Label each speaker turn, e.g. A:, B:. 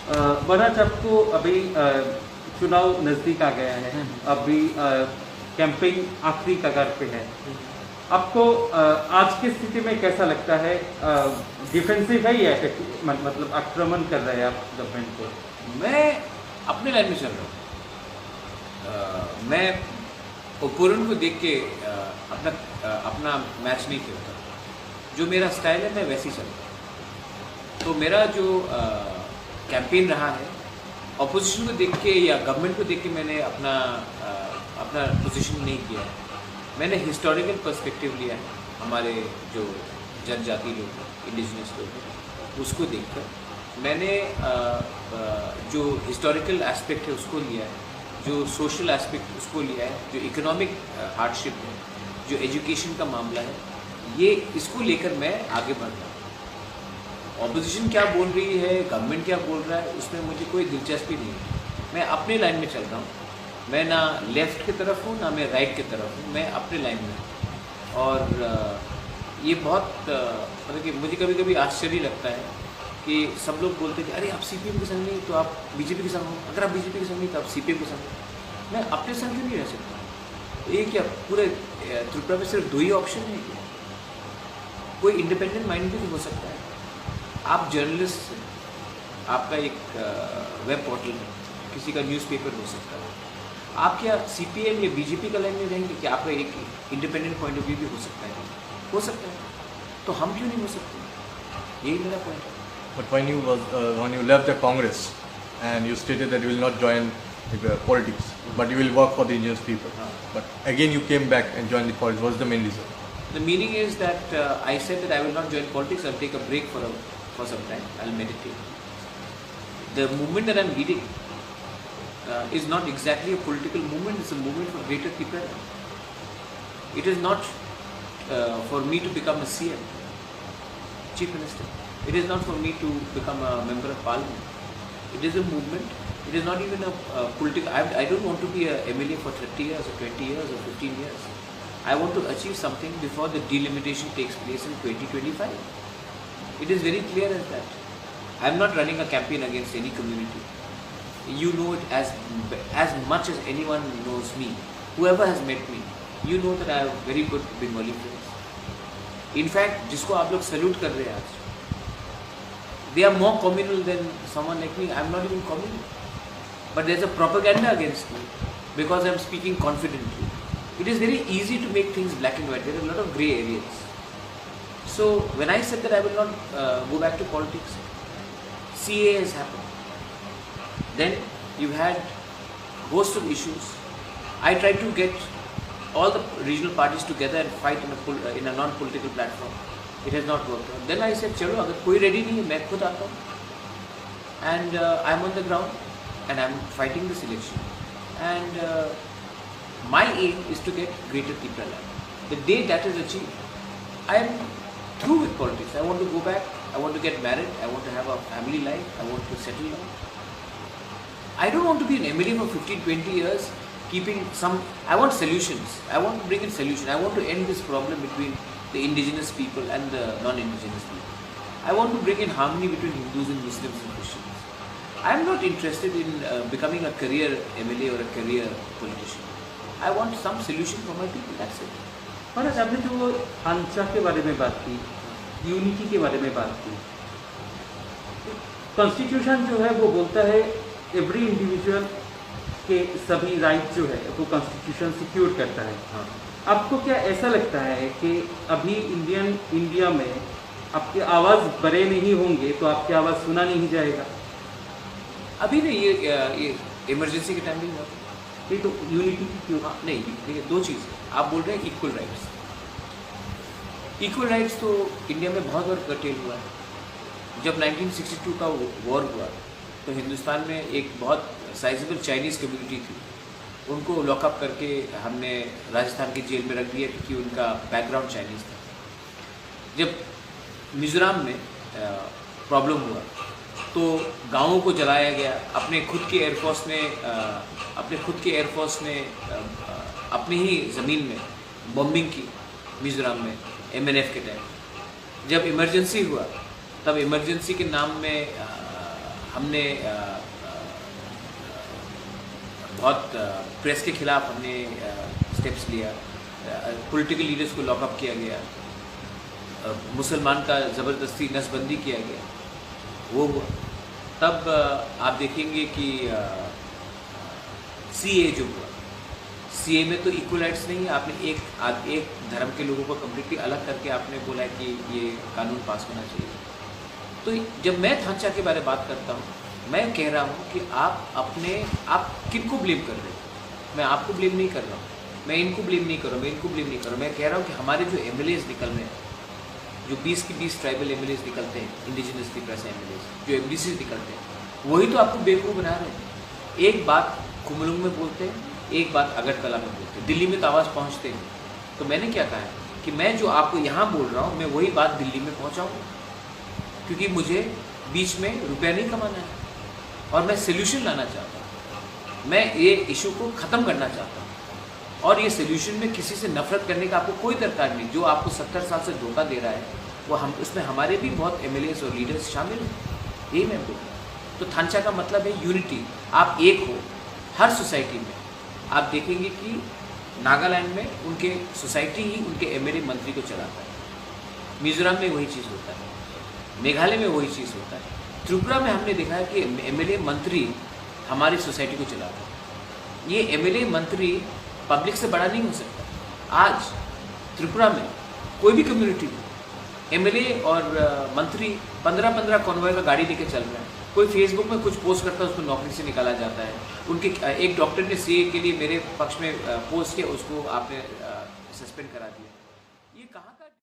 A: महाराज आपको अभी चुनाव नज़दीक आ गया है, अभी कैंपेन आखिरी कगार पे है। आपको आज की स्थिति में कैसा लगता है? डिफेंसिव है या मतलब आक्रमण कर रहे हैं आप गवर्नमेंट को?
B: मैं अपने लाइन में चल रहा हूँ। मैं ओपोनेंट को देख के अपना मैच नहीं खेलता। जो मेरा स्टाइल है मैं वैसे ही चलता हूँ। तो मेरा जो कैंपेन रहा है, ऑपोजिशन को देख के या गवर्नमेंट को देख के मैंने अपना पोजीशन नहीं किया है। मैंने हिस्टोरिकल पर्सपेक्टिव लिया है, हमारे जो जनजाति लोग हैं, इंडिजिनस लोग हैं, उसको देखकर मैंने जो हिस्टोरिकल एस्पेक्ट है उसको लिया है, जो सोशल एस्पेक्ट उसको लिया है, जो इकोनॉमिक हार्डशिप है, जो एजुकेशन का मामला है, ये इसको लेकर मैं आगे बढ़ रहा हूँ। ऑपोजिशन क्या बोल रही है, गवर्नमेंट क्या बोल रहा है, उसमें मुझे कोई दिलचस्पी नहीं है। मैं अपने लाइन में चल रहा हूँ। मैं ना लेफ़्ट की तरफ हूँ ना मैं राइट की तरफ हूँ, मैं अपने लाइन में हूँ। और ये बहुत मतलब कि मुझे कभी कभी आश्चर्य लगता है कि सब लोग बोलते हैं कि अरे आप सीपीएम के संग नहीं तो आप बीजेपी के संग हो, अगर आप बीजेपी के संग नहीं तो आप सीपीएम के संग हो। मैं अपने संग क्यों नहीं रह सकता? ये क्या पूरे त्रिपुरा में सिर्फ दो ही ऑप्शन है क्या? कोई इंडिपेंडेंट माइंड भी हो सकता है। आप जर्नलिस्ट, आपका एक वेब पोर्टल है, किसी का न्यूज़पेपर हो सकता है। आप क्या सीपीएम या बीजेपी का लाइन में रहेंगे कि आपका एक इंडिपेंडेंट पॉइंट ऑफ व्यू भी हो सकता है? हो सकता है, तो हम क्यों नहीं हो सकते? यही मेरा पॉइंट है।
C: But when you left the Congress and you stated that you will not join politics, but you will work for the indigenous people. But again you came back and joined the politics. What's the main reason?
B: The meaning is that I said that I will not join politics. I'll take a break for some time. I'll meditate. The movement that I'm leading is not exactly a political movement. It's a movement for greater people. It is not for me to become a CM, Chief Minister. It is not for me to become a member of parliament. It is a movement. It is not even a political. I don't want to be a MLA for 30 years or 20 years or 15 years. I want to achieve something before the delimitation takes place in 2025. It is very clear as that. I am not running a campaign against any community. You know it as much as anyone knows me. Whoever has met me, you know that I have very good Bengali friends. In fact, जिसको आप लोग salute कर रहे हैं आज, they are more communal than someone like me. I am not even communal, but there is a propaganda against me because I am speaking confidently. It is very easy to make things black and white. There are a lot of grey areas. So when I said that I will not go back to politics, CA has happened. Then you had host of issues. I tried to get all the regional parties together and fight in a non-political platform. It has not worked out. Then I said, चलो अगर कोई ready नहीं है, मैं खुद आता हूँ. And I'm on the ground and I'm fighting this election. And my aim is to get greater Tripura. The day that is achieved, I am through with politics. I want to go back. I want to get married. I want to have a family life. I want to settle down. I don't want to be an MLA for 15-20 years keeping some. I want solutions. I want to bring in solution. I want to end this problem between the indigenous people and the non-indigenous people. I want to bring in harmony between Hindus and Muslims and Christians. I am not interested in becoming a career MLA or a career politician. I want some solution for my people. That's it.
A: महाराज आपने जो आंचा के बारे में बात की, unity के बारे में बात की, कॉन्स्टिट्यूशन जो है वो बोलता है एवरी इंडिविजुअल के सभी राइट जो है वो कॉन्स्टिट्यूशन सिक्योर करता है।
B: हाँ।
A: आपको क्या ऐसा लगता है कि अभी इंडिया में आपकी आवाज़ बड़े नहीं होंगे तो आपकी आवाज़ सुना नहीं जाएगा?
B: अभी नहीं, ये इमरजेंसी के टाइम नहीं हुआ।
A: ये तो यूनिटी की क्यों?
B: हाँ नहीं, देखिए दो चीज़ें आप बोल रहे हैं। इक्वल राइट्स, इक्वल राइट्स तो इंडिया में बहुत बार कर्टेल हुआ है। जब 1962 का वॉर हुआ तो हिंदुस्तान में एक बहुत साइजेबल चाइनीज़ कम्युनिटी थी, उनको लॉकअप करके हमने राजस्थान की जेल में रख दिया क्योंकि उनका बैकग्राउंड चाइनीज़ था। जब मिज़ोरम में प्रॉब्लम हुआ तो गाँवों को जलाया गया। अपने खुद के एयरफोर्स ने अपनी ही ज़मीन में बॉम्बिंग की मिज़ोरम में MNF के टाइम। जब इमरजेंसी हुआ तब इमरजेंसी के नाम में हमने बहुत प्रेस के खिलाफ हमने स्टेप्स लिया, पॉलिटिकल लीडर्स को लॉकअप किया गया, मुसलमान का ज़बरदस्ती नसबंदी किया गया, वो हुआ। तब आप देखेंगे कि सीए जो हुआ, सीए में तो इक्वल राइट्स नहीं है। आपने एक धर्म के लोगों को कम्प्लीटली अलग करके आपने बोला है कि ये कानून पास होना चाहिए। तो जब मैं ढांचा के बारे में बात करता हूँ, मैं कह रहा हूँ कि आप किन को ब्लेम कर रहे हो। मैं आपको ब्लेम नहीं कर रहा हूँ, मैं इनको ब्लेम नहीं कर रहा हूँ, मैं इनको ब्लेम नहीं कर रहा हूँ। मैं कह रहा हूँ कि हमारे जो एमएलएज निकल रहे हैं, जो 20 की 20 ट्राइबल एमएलएज निकलते हैं, इंडिजिनसली प्रेस एमएलएज, जो एमडीसी निकलते हैं, वही तो आपको बेवकूफ़ बना रहे हैं। एक बात कुमलुंग में बोलते हैं, एक बात अगरतला में बोलते हैं, दिल्ली में तो आवाज़ पहुँचते हैं। तो मैंने क्या कहा है कि मैं जो आपको यहाँ बोल रहा हूँ, मैं वही बात दिल्ली में पहुँचाऊँगा, क्योंकि मुझे बीच में रुपया नहीं कमाना है और मैं सोल्यूशन लाना चाहता हूँ। मैं ये इशू को ख़त्म करना चाहता हूँ और ये सोल्यूशन में किसी से नफरत करने का आपको कोई दरकार नहीं। जो आपको 70 साल से धोखा दे रहा है वो उसमें हमारे भी बहुत एमएलएस और लीडर्स शामिल हैं, यही मैं बोल रहा हूँ। तो थांचा का मतलब है यूनिटी। आप एक हो हर सोसाइटी में। आप देखेंगे कि नागालैंड में उनके सोसाइटी ही उनके एमएलए मंत्री को चलाता है, मिजोरम में वही चीज़ होता है, मेघालय में वही चीज़ होता है, त्रिपुरा में हमने देखा है कि एमएलए मंत्री हमारी सोसाइटी को चलाता है। ये एमएलए मंत्री पब्लिक से बड़ा नहीं हो सकता। आज त्रिपुरा में कोई भी कम्युनिटी में एमएलए और मंत्री 15-15 कॉन्वॉय में गाड़ी लेके चल रहे हैं। कोई फेसबुक में कुछ पोस्ट करता है, उसको नौकरी से निकाला जाता है। उनके एक डॉक्टर ने सीए के लिए मेरे पक्ष में पोस्ट किया, उसको आपने सस्पेंड करा दिया।